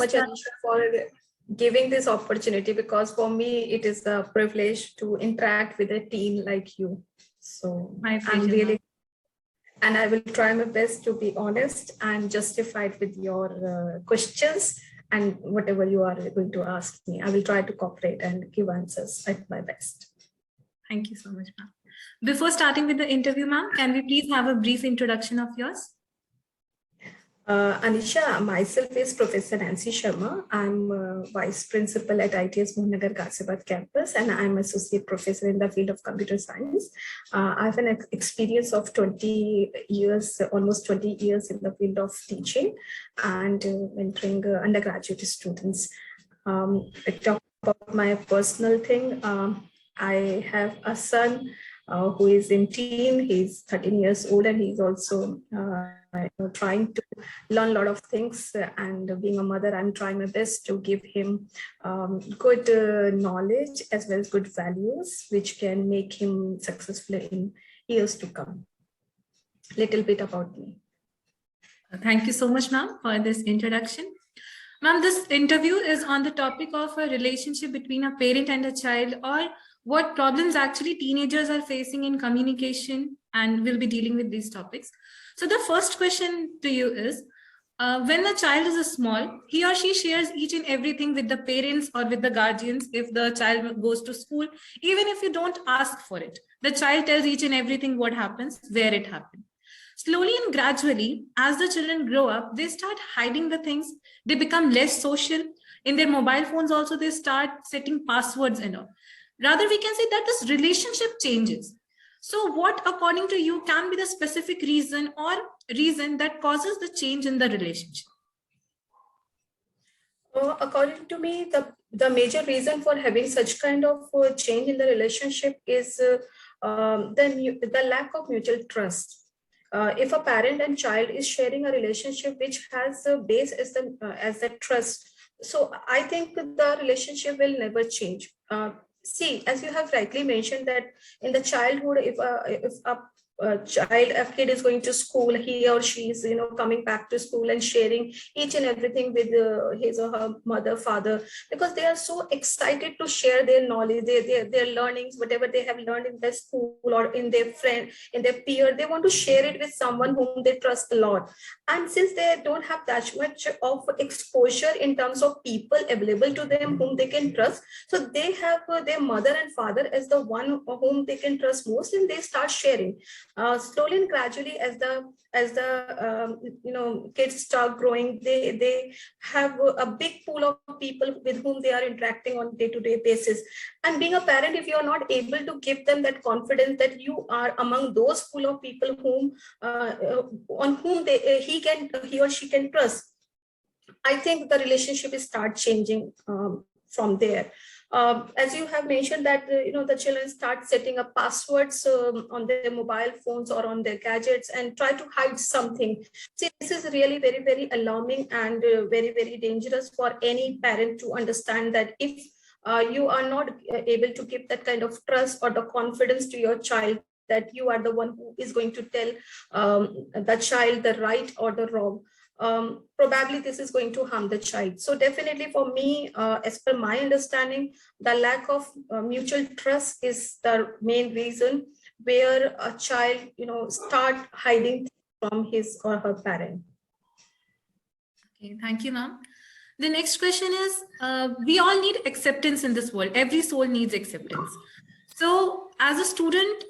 much, Anisha, for giving this opportunity, because for me it is a privilege to interact with a team like you. So I'm really, and I will try my best to be honest and justified with your questions and whatever you are going to ask me. I will try to cooperate and give answers at my best. Thank you so much, ma'am. Before starting with the interview, ma'am, can we please have a brief introduction of yours? Anisha, myself is Professor Nancy Sharma. I'm Vice Principal at ITS Mohanagar Ghaziabad campus, and I'm Associate Professor in the field of Computer Science. I have an experience of 20 years, almost 20 years in the field of teaching and mentoring undergraduate students. I talk about my personal thing. I have a son who is in teen. He's 13 years old, and he's also trying to learn a lot of things. And being a mother, I'm trying my best to give him good knowledge as well as good values, which can make him successful in years to come. Little bit about me. Thank you so much, ma'am, for this introduction. Ma'am, this interview is on the topic of a relationship between a parent and a child, or what problems actually teenagers are facing in communication, and we'll be dealing with these topics. So the first question to you is, when a child is small, he or she shares each and everything with the parents or with the guardians. If the child goes to school, even if you don't ask for it, the child tells each and everything what happens, where it happened. Slowly and gradually, as the children grow up, they start hiding the things. They become less social. In their mobile phones also, they start setting passwords and all. Rather, we can say that this relationship changes. So what, according to you, can be the specific reason or reason that causes the change in the relationship? According to me, the major reason for having such kind of change in the relationship is the lack of mutual trust. If a parent and child is sharing a relationship which has a base as the trust, so I think the relationship will never change. See, as you have rightly mentioned, that in the childhood, if a kid is going to school, he or she is coming back to school and sharing each and everything with his or her mother, father, because they are so excited to share their knowledge, their learnings, whatever they have learned in their school or in their friend, in their peer. They want to share it with someone whom they trust a lot. And since they don't have that much of exposure in terms of people available to them whom they can trust, so they have their mother and father as the one whom they can trust most, and they start sharing. Slowly and gradually, as the kids start growing, they have a big pool of people with whom they are interacting on day-to-day basis. And being a parent, if you are not able to give them that confidence that you are among those pool of people whom on whom he or she can trust, I think the relationship is start changing from there. As you have mentioned that the children start setting up passwords on their mobile phones or on their gadgets and try to hide something. See, this is really very, very alarming and very, very dangerous for any parent to understand that if you are not able to give that kind of trust or the confidence to your child, that you are the one who is going to tell the child the right or the wrong. Probably this is going to harm the child. So definitely for me, as per my understanding, the lack of mutual trust is the main reason where a child, start hiding from his or her parent. Okay, thank you, ma'am. The next question is, we all need acceptance in this world. Every soul needs acceptance. So as a student,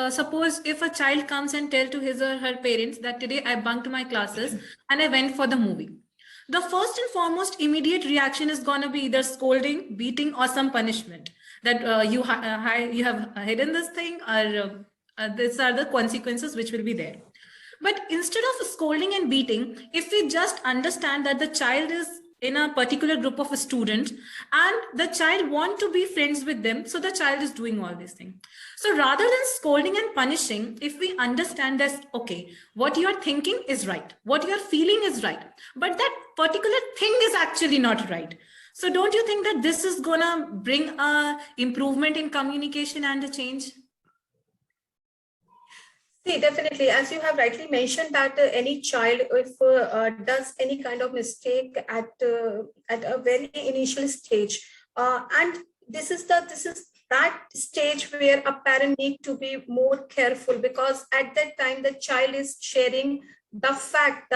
suppose if a child comes and tells to his or her parents that today I bunked my classes and I went for the movie, the first and foremost immediate reaction is going to be either scolding, beating, or some punishment, that you have hidden this thing, or these are the consequences which will be there. But instead of scolding and beating, if we just understand that the child is in a particular group of students and the child want to be friends with them, so the child is doing all these things. So rather than scolding and punishing, if we understand that, okay, what you are thinking is right, what you are feeling is right, but that particular thing is actually not right. So don't you think that this is gonna bring a improvement in communication and a change? See, definitely, as you have rightly mentioned, that any child, if does any kind of mistake at a very initial stage, and this is that stage where a parent need to be more careful, because at that time the child is sharing the fact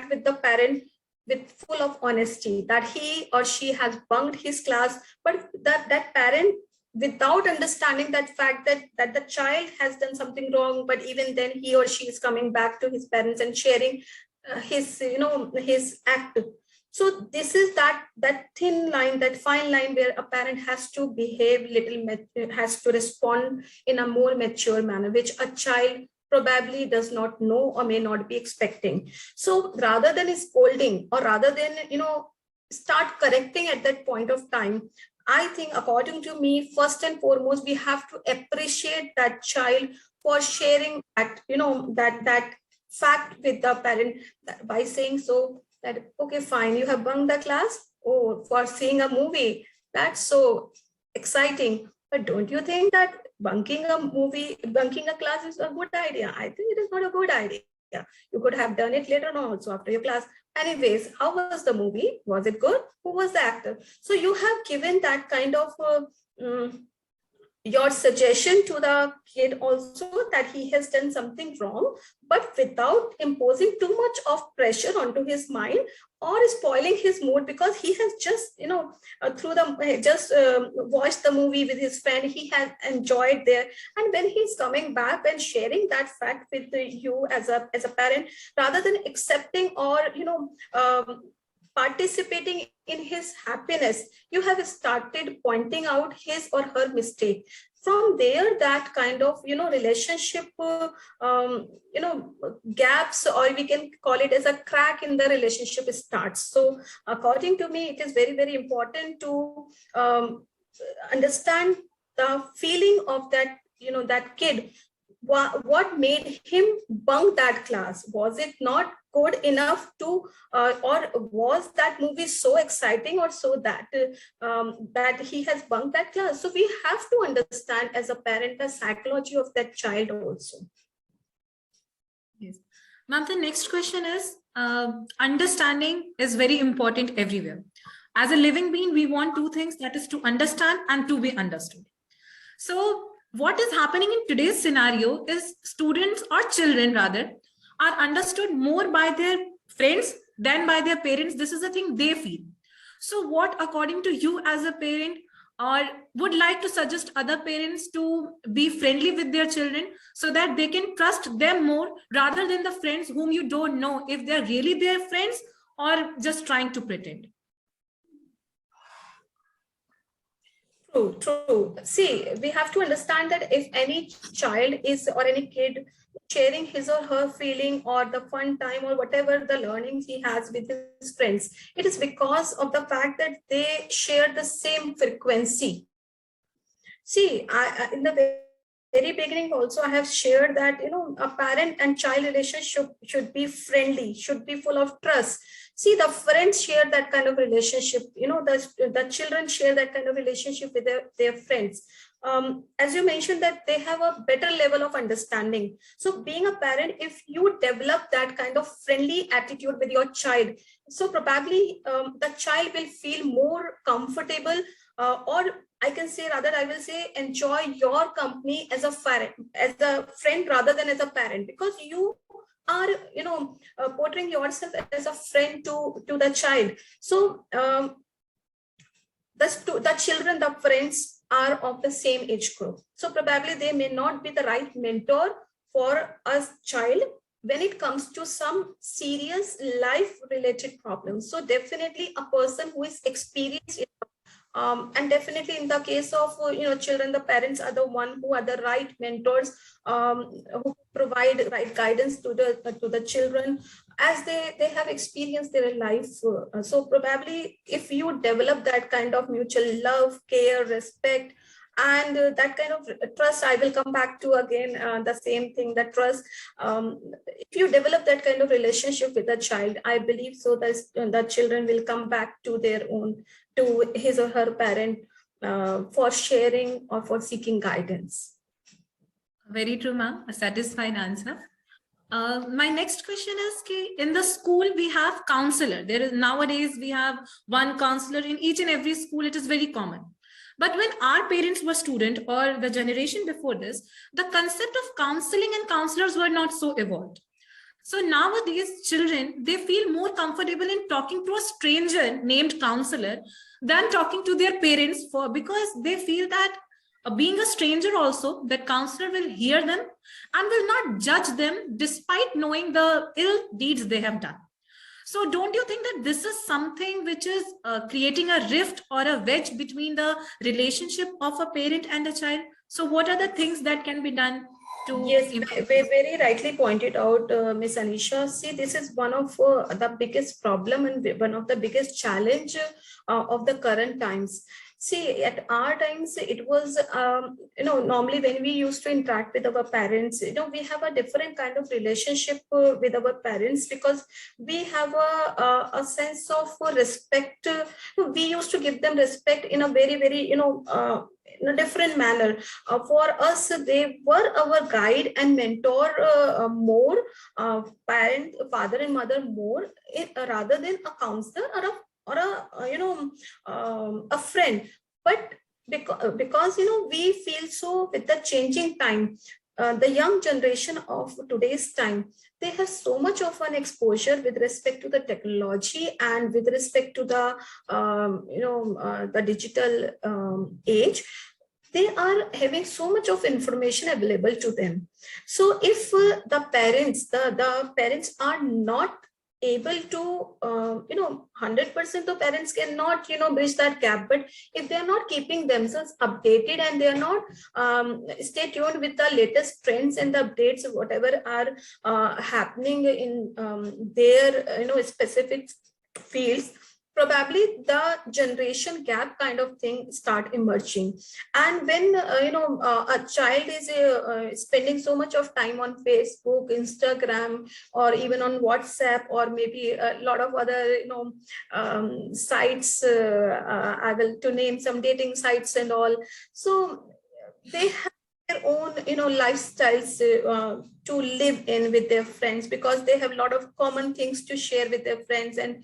with the parent with full of honesty that he or she has bunked his class, but that parent, without understanding that fact that the child has done something wrong, but even then he or she is coming back to his parents and sharing his act. So this is that thin line, that fine line, where a parent has to behave has to respond in a more mature manner, which a child probably does not know or may not be expecting. So rather than scolding, or rather than start correcting at that point of time, I think, according to me, first and foremost, we have to appreciate that child for sharing that fact with the parent, by saying so that, okay, fine, you have bunked the class. Oh, for seeing a movie, that's so exciting. But don't you think that bunking a class is a good idea? I think it is not a good idea. You could have done it later on also after your class. Anyways, how was the movie? Was it good? Who was the actor? So you have given that kind of your suggestion to the kid also, that he has done something wrong, but without imposing too much of pressure onto his mind or spoiling his mood, because he has just watched the movie with his friend, he has enjoyed there, and when he's coming back and sharing that fact with you as a parent, rather than accepting or participating in his happiness, you have started pointing out his or her mistake. From there, that kind of relationship gaps, or we can call it as a crack in the relationship, starts. So according to me, it is very, very important to understand the feeling of that kid. What made him bunk that class? Was it not good enough to, or was that movie so exciting, or so that he has bunked that class? So we have to understand as a parent the psychology of that child also. Yes. Ma'am, the next question is, understanding is very important everywhere. As a living being, we want two things, that is to understand and to be understood. So what is happening in today's scenario is students, or children rather, are understood more by their friends than by their parents. This is the thing they feel. So what, according to you as a parent, or would like to suggest other parents to be friendly with their children so that they can trust them more, rather than the friends whom you don't know if they're really their friends or just trying to pretend? True. See, we have to understand that if any child is, or any kid, sharing his or her feeling or the fun time or whatever the learnings he has with his friends, it is because of the fact that they share the same frequency. See, in the very beginning also, I have shared that a parent and child relationship should be friendly, should be full of trust. See, the friends share that kind of relationship, the children share that kind of relationship with their friends. As you mentioned, that they have a better level of understanding. So being a parent, if you develop that kind of friendly attitude with your child, so probably the child will feel more comfortable, or I can say, rather, I will say, enjoy your company as a friend rather than as a parent, because you are, portraying yourself as a friend to the child. So the children, the friends are of the same age group. So probably they may not be the right mentor for a child when it comes to some serious life related problems. So definitely a person who is experienced in and definitely in the case of children, the parents are the one who are the right mentors, who provide right guidance to the children, as they have experienced their life. So probably if you develop that kind of mutual love, care, respect, and that kind of trust, I will come back to again the same thing, that trust. If you develop that kind of relationship with a child, I believe so that the children will come back to their own, to his or her parent, for sharing or for seeking guidance. Very true, ma'am. A satisfied answer. My next question is, in the school we have counselor. There is nowadays we have one counselor in each and every school. It is very common. But when our parents were student or the generation before this, the concept of counseling and counselors were not so evolved. So nowadays, children, they feel more comfortable in talking to a stranger named counselor than talking to their parents, because they feel that being a stranger also, that counselor will hear them and will not judge them despite knowing the ill deeds they have done. So don't you think that this is something which is creating a rift or a wedge between the relationship of a parent and a child? So what are the things that can be done to Yes, improve? very rightly pointed out, Miss Anisha. See, this is one of the biggest problem and one of the biggest challenge of the current times. See, at our times, it was, normally when we used to interact with our parents, we have a different kind of relationship with our parents, because we have a sense of respect. We used to give them respect in a very, very, in a different manner. For us, they were our guide and mentor more, father and mother more, rather than a counselor or a friend. But because we feel so with the changing time, the young generation of today's time, they have so much of an exposure with respect to the technology and with respect to the the digital age. They are having so much of information available to them. So if the parents are not able to 100% of parents cannot bridge that gap, but if they are not keeping themselves updated and they are not stay tuned with the latest trends and the updates of whatever are happening in their specific fields, probably the generation gap kind of thing start emerging. And when a child is spending so much of time on Facebook, Instagram, or even on WhatsApp, or maybe a lot of other sites, I will to name some dating sites and all. So they have their own lifestyles to live in with their friends, because they have a lot of common things to share with their friends and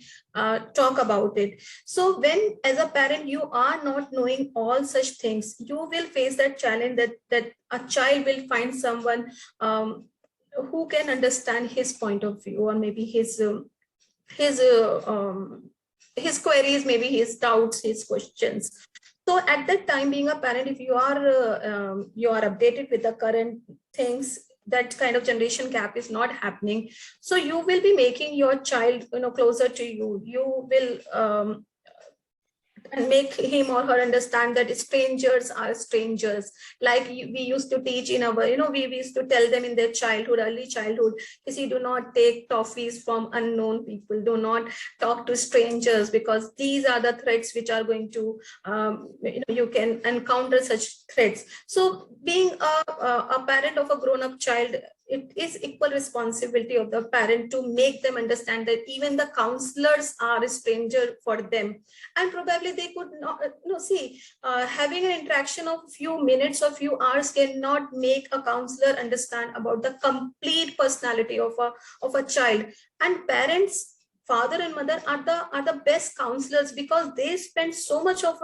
talk about it. So when as a parent you are not knowing all such things, you will face that challenge that a child will find someone who can understand his point of view, or maybe his queries, maybe his doubts, his questions. So at that time, being a parent, if you are updated with the current things, that kind of generation gap is not happening. So you will be making your child closer to you. You will and make him or her understand that strangers are strangers. Like we used to teach in our, we used to tell them in their childhood, early childhood, you do not take toffees from unknown people, do not talk to strangers, because these are the threats which are going to, you can encounter such threats. So being a parent of a grown-up child, it is equal responsibility of the parent to make them understand that even the counselors are a stranger for them. And probably they could not see having an interaction of few minutes or few hours cannot make a counselor understand about the complete personality of a child. And parents, father and mother are the best counselors, because they spend so much of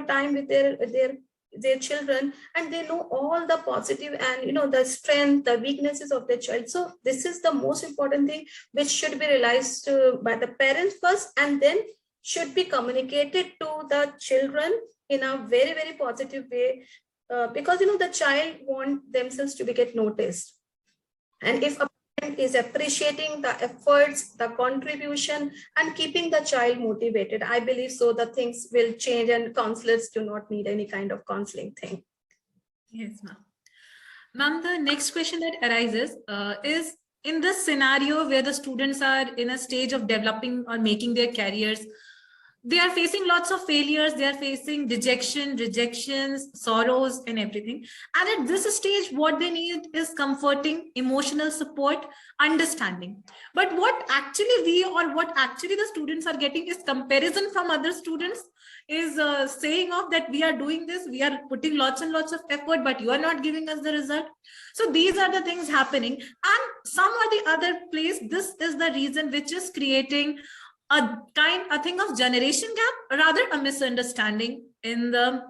time with their children, and they know all the positive and the strength, the weaknesses of their child. So this is the most important thing which should be realized by the parents first, and then should be communicated to the children in a very, very positive way, because the child want themselves to be get noticed. And if a parent is appreciating the efforts, the contribution, and keeping the child motivated, I believe so the things will change, and counselors do not need any kind of counseling thing. Yes, ma'am. Ma'am, the next question that arises is, in this scenario where the students are in a stage of developing or making their careers, they are facing lots of failures, they are facing rejections, sorrows, and everything. And at this stage, what they need is comforting, emotional support, understanding. But what actually the students are getting is comparison from other students, is saying of that we are doing this, we are putting lots and lots of effort, but you are not giving us the result. So these are the things happening. And some or the other place, this is the reason which is creating a thing of generation gap, rather a misunderstanding in the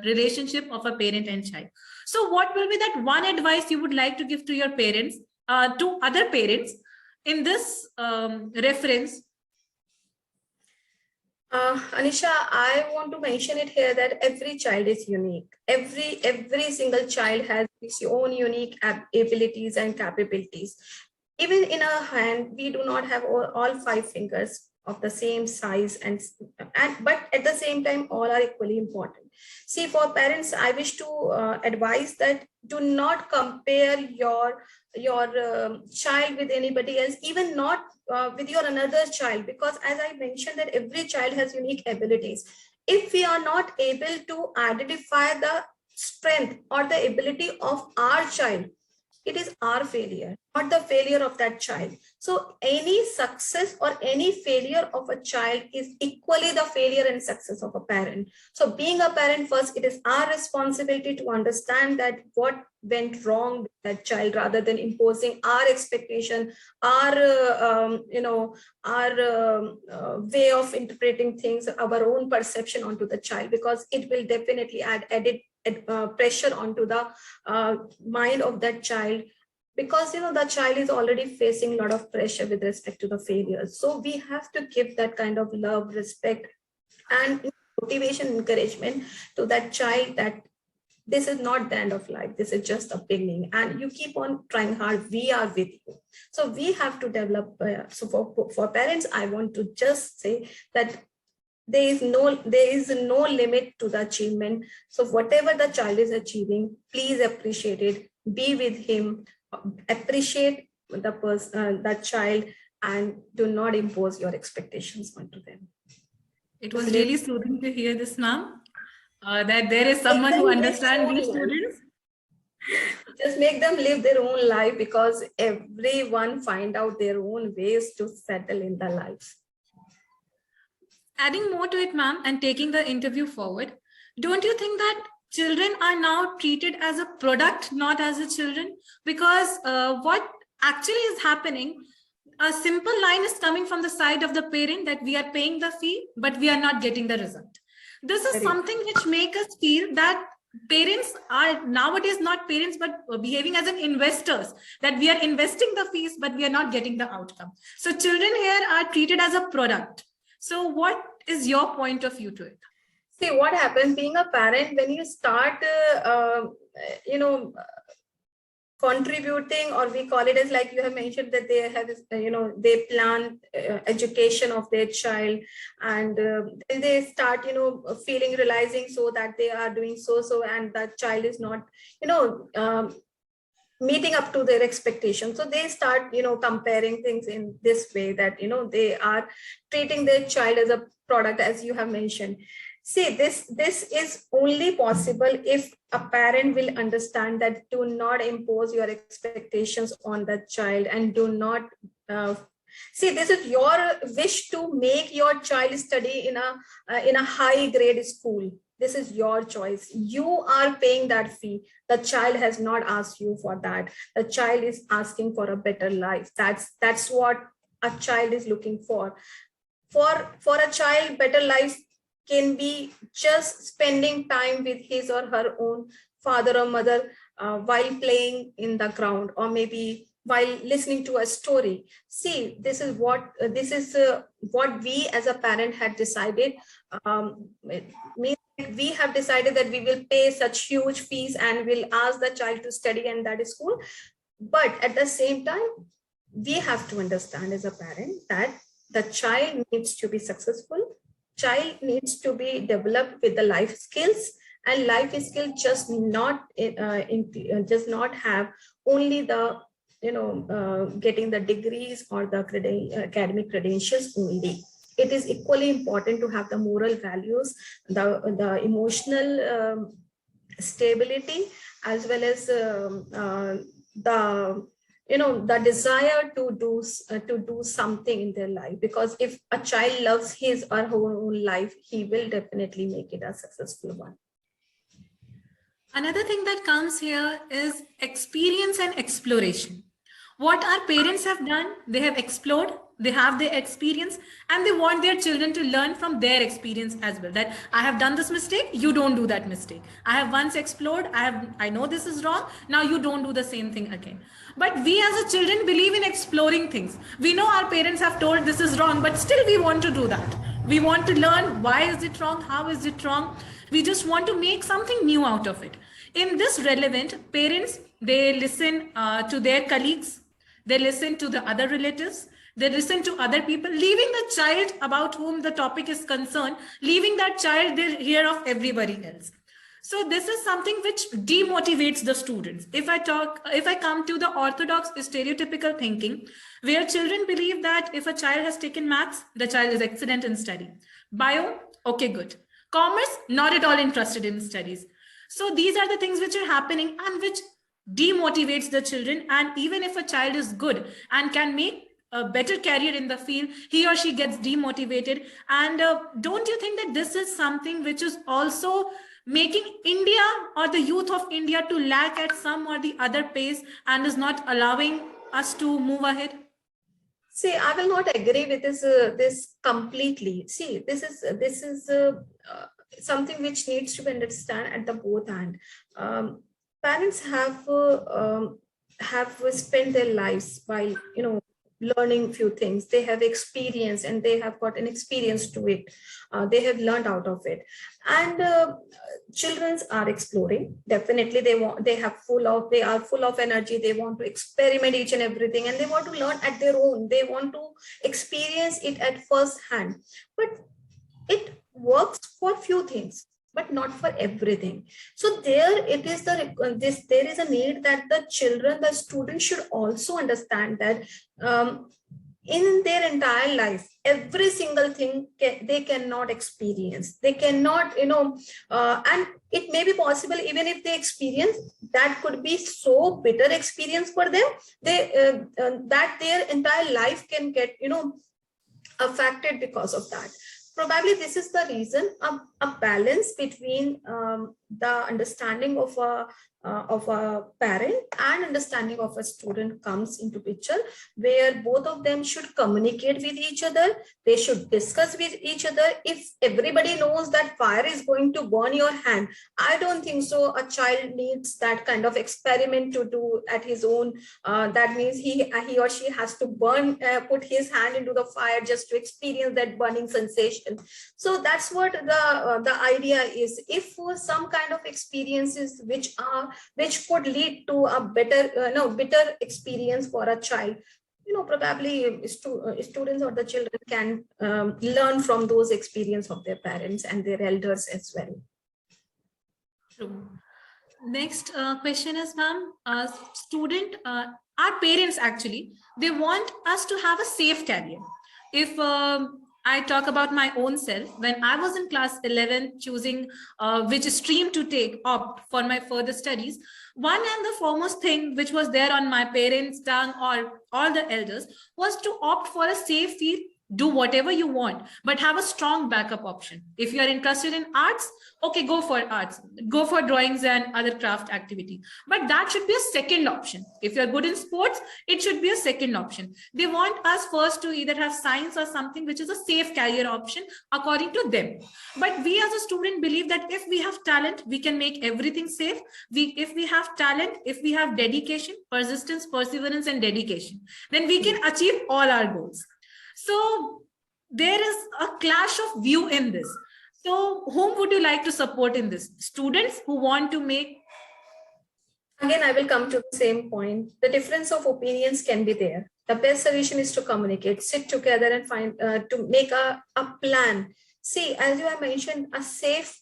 relationship of a parent and child. So what will be that one advice you would like to give to your parents, to other parents in this reference? Anisha, I want to mention it here that every child is unique. Every single child has its own unique abilities and capabilities. Even in our hand, we do not have all 5 fingers of the same size, and but at the same time, all are equally important. See, for parents, I wish to advise that do not compare your child with anybody else, even not with your another child, because as I mentioned that every child has unique abilities. If we are not able to identify the strength or the ability of our child, it is our failure, not the failure of that child. So any success or any failure of a child is equally the failure and success of a parent. So being a parent first, it is our responsibility to understand that what went wrong with that child, rather than imposing our expectation, our way of interpreting things, our own perception onto the child, because it will definitely add added pressure onto the mind of that child, because the child is already facing a lot of pressure with respect to the failures. So we have to give that kind of love, respect, and motivation, encouragement to that child, that this is not the end of life, this is just a beginning, and you keep on trying hard, we are with you. So we have to develop so for parents, I want to just say that there is no limit to the achievement. So whatever the child is achieving, please appreciate it, be with him, appreciate that child, and do not impose your expectations onto them. It was really soothing to hear this, ma'am, that there is someone who understands these students. Just make them live their own life, because everyone find out their own ways to settle in their lives. Adding more to it, ma'am, and taking the interview forward, don't you think that children are now treated as a product, not as a children? Because what actually is happening, a simple line is coming from the side of the parent that we are paying the fee, but we are not getting the result. This is something which makes us feel that parents are nowadays not parents, but behaving as an investors, that we are investing the fees, but we are not getting the outcome. So children here are treated as a product. So what is your point of view to it? See, what happens being a parent, when you start, contributing, or we call it as, like you have mentioned, that they have, they plan education of their child, and then they start, feeling, realizing, so that they are doing so, and that child is not, meeting up to their expectations. So they start, comparing things in this way, that, they are treating their child as a product, as you have mentioned. See, this is only possible if a parent will understand that do not impose your expectations on the child, and do not see, this is your wish to make your child study in a high grade school. This is your choice. You are paying that fee. The child has not asked you for that. The child is asking for a better life. That's what a child is looking for. For a child, better life can be just spending time with his or her own father or mother while playing in the ground, or maybe while listening to a story. See, this is what we as a parent had decided. We have decided that we will pay such huge fees and will ask the child to study in that school. But at the same time, we have to understand as a parent that the child needs to be successful. Child needs to be developed with the life skills, and life skill just not have only the getting the degrees or the academic credentials only. it is equally important to have the moral values, the emotional stability, as well as the desire to do something in their life. Because if a child loves his or her own life, he will definitely make it a successful one. Another thing that comes here is experience and exploration. What our parents have done, they have explored, they have their experience, and they want their children to learn from their experience as well. That I have done this mistake, you don't do that mistake. I have once explored, I know this is wrong, now you don't do the same thing again. But we as a children believe in exploring things. We know our parents have told this is wrong, but still we want to do that. We want to learn why is it wrong, how is it wrong. We just want to make something new out of it. In this relevant, parents, they listen to their colleagues, they listen to the other relatives, they listen to other people, leaving the child about whom the topic is concerned, leaving that child, they hear of everybody else. So this is something which demotivates the students. If I come to the orthodox stereotypical thinking, where children believe that if a child has taken maths, the child is excellent in study. Bio, okay, good. Commerce, not at all interested in studies. So these are the things which are happening and which demotivates the children. And even if a child is good and can make a better career in the field, he or she gets demotivated. And don't you think that this is something which is also making India or the youth of India to lack at some or the other pace and is not allowing us to move ahead? See, I will not agree with this completely. See, this is something which needs to be understood at the both end. Parents have spent their lives by learning few things. They have experience and they have got an experience to it. They have learned out of it, and children are exploring. Definitely, they are full of energy. They want to experiment each and everything, and they want to learn at their own. They want to experience it at first hand. But it works for few things, but not for everything. So there is a need that the students should also understand that in their entire life, every single thing they cannot experience. They cannot, and it may be possible, even if they experience, that could be so bitter experience for them, that their entire life can get, affected because of that. Probably this is the reason a balance between the understanding of a parent and understanding of a student comes into picture, where both of them should communicate with each other. They should discuss with each other. If everybody knows that fire is going to burn your hand, I don't think so a child needs that kind of experiment to do at his own. That means he or she has to put his hand into the fire just to experience that burning sensation. So that's what the idea is. If some kind of experiences which could lead to a better experience for a child, probably students or the children can learn from those experience of their parents and their elders as well. True. Next question is, ma'am, our parents actually, they want us to have a safe career. If I talk about my own self, when I was in class 11, choosing which stream to opt for my further studies, one and the foremost thing which was there on my parents' tongue or all the elders was to opt for a safe field. Do whatever you want, but have a strong backup option. If you are interested in arts, okay, go for arts, go for drawings and other craft activity. But that should be a second option. If you're good in sports, it should be a second option. They want us first to either have science or something which is a safe career option according to them. But we as a student believe that if we have talent, we can make everything safe. If we have talent, if we have dedication, persistence, perseverance, and dedication, then we can achieve all our goals. So there is a clash of view in this. So whom would you like to support in this? Students who want to make... Again, I will come to the same point. The difference of opinions can be there. The best solution is to communicate, sit together and find, to make a plan. See, as you have mentioned, a safe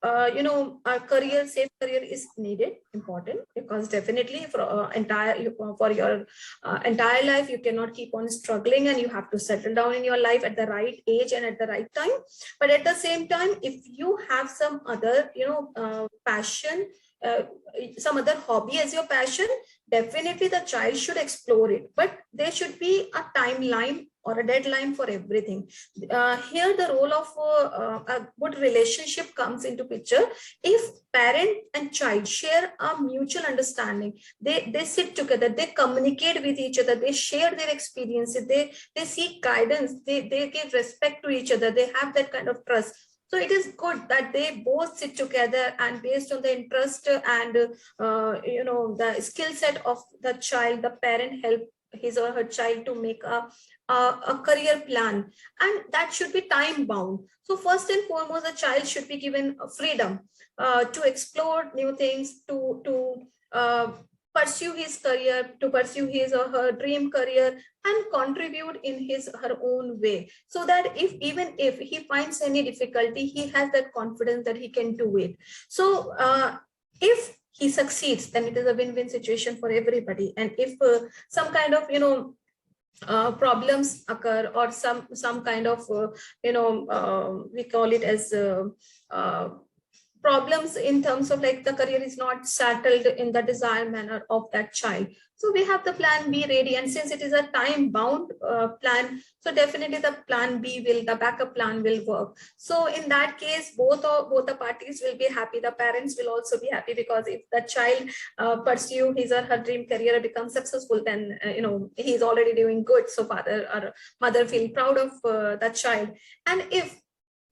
a career, safe career is needed, important, because definitely for for your entire life, you cannot keep on struggling, and you have to settle down in your life at the right age and at the right time. But at the same time, if you have some other, passion, uh, some other hobby as your passion, definitely the child should explore it. But there should be a timeline or a deadline for everything. Here the role of a good relationship comes into picture. If parent and child share a mutual understanding, they sit together, they communicate with each other, they share their experiences, they seek guidance, they give respect to each other, they have that kind of trust. So it is good that they both sit together, and based on the interest and the skill set of the child, the parent help his or her child to make a career plan, and that should be time bound. So first and foremost, the child should be given freedom to explore new things, to pursue his career, to pursue his or her dream career, and contribute in his her own way, so that even if he finds any difficulty, he has that confidence that he can do it. So if he succeeds, then it is a win-win situation for everybody. And if some kind of problems occur, or some kind of we call it as problems in terms of like the career is not settled in the desired manner of that child, so we have the plan B ready. And since it is a time bound plan, so definitely the the backup plan will work. So in that case, both the parties will be happy. The parents will also be happy, because if the child pursue his or her dream career, become successful, then he is already doing good, so father or mother feel proud of the child. And if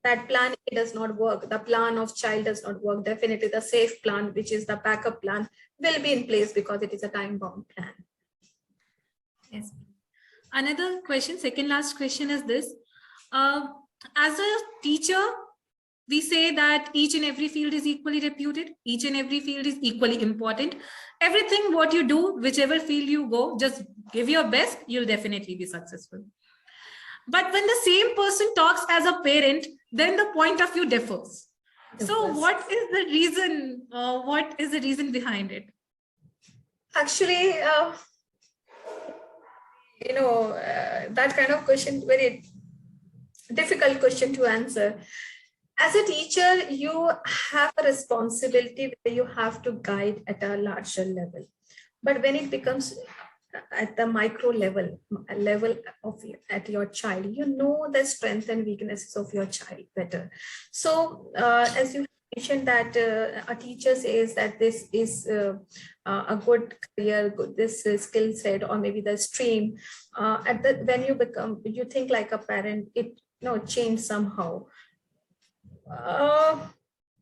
that plan A does not work, the plan of child does not work, definitely the safe plan, which is the backup plan, will be in place, because it is a time-bound plan. Yes. Another question, second last question is this. As a teacher, we say that each and every field is equally reputed, each and every field is equally important. Everything what you do, whichever field you go, just give your best, you'll definitely be successful. But when the same person talks as a parent, then the point of view differs. So what is the reason? What is the reason behind it? Actually, that kind of question, very difficult question to answer. As a teacher, you have a responsibility where you have to guide at a larger level. But when it becomes at the micro level of at your child, you know the strengths and weaknesses of your child better. So as you mentioned that a teacher says that this is a good career, this skill set, or maybe the stream, when you think like a parent, it change somehow.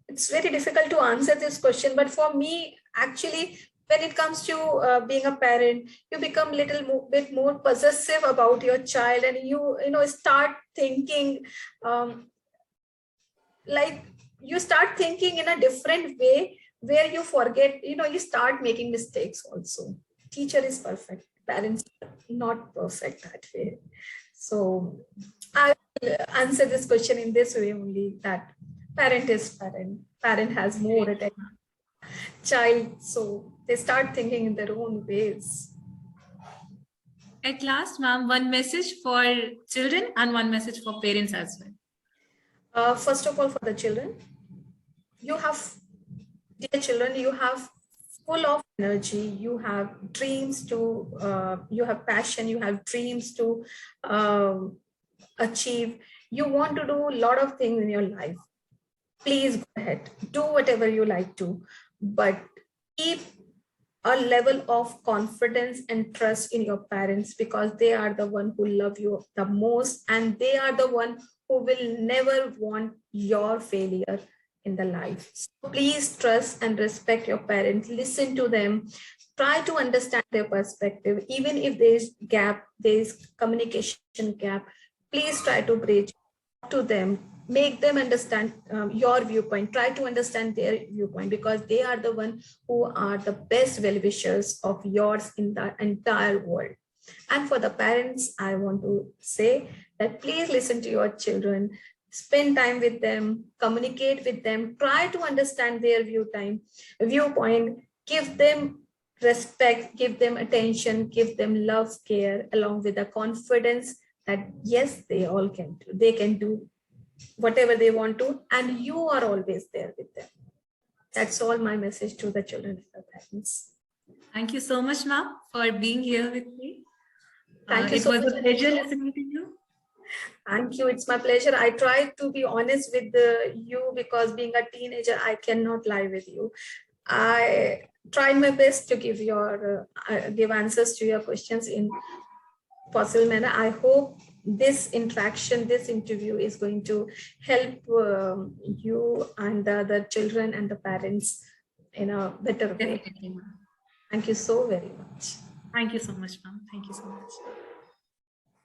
It's very difficult to answer this question, but for me, actually, when it comes to being a parent, you become bit more possessive about your child, and you start thinking like you start thinking in a different way, where you forget, you start making mistakes also. Teacher is perfect, parents are not perfect that way. So I will answer this question in this way only, that parent is parent has more attention child, so they start thinking in their own ways. At last, ma'am, one message for children and one message for parents as well. First of all, for the children, dear children, you have full of energy, you have dreams to, you have passion, you have dreams to achieve, you want to do a lot of things in your life. Please go ahead, do whatever you like to, but keep a level of confidence and trust in your parents, because they are the one who love you the most, and they are the one who will never want your failure in the life. So please trust and respect your parents, listen to them, try to understand their perspective. Even if there is communication gap, please try to bridge to them, make them understand your viewpoint, try to understand their viewpoint, because they are the one who are the best well-wishers of yours in the entire world. And for the parents, I want to say that please listen to your children, spend time with them, communicate with them, try to understand their viewpoint, give them respect, give them attention, give them love, care, along with the confidence that yes, they can do whatever they want to, and you are always there with them. That's all my message to the children and the parents. Thank you so much, ma'am, for being here with me. Thank you It so was much, a pleasure Anisha. listening to you. Thank you. It's my pleasure. I try to be honest with you because being a teenager, I cannot lie with you. I tried my best to give answers to your questions in possible manner. I hope this interaction, this interview is going to help you and the children and the parents in a better way. Definitely, ma'am. Thank you so very much. Thank you so much, ma'am. Thank you so much.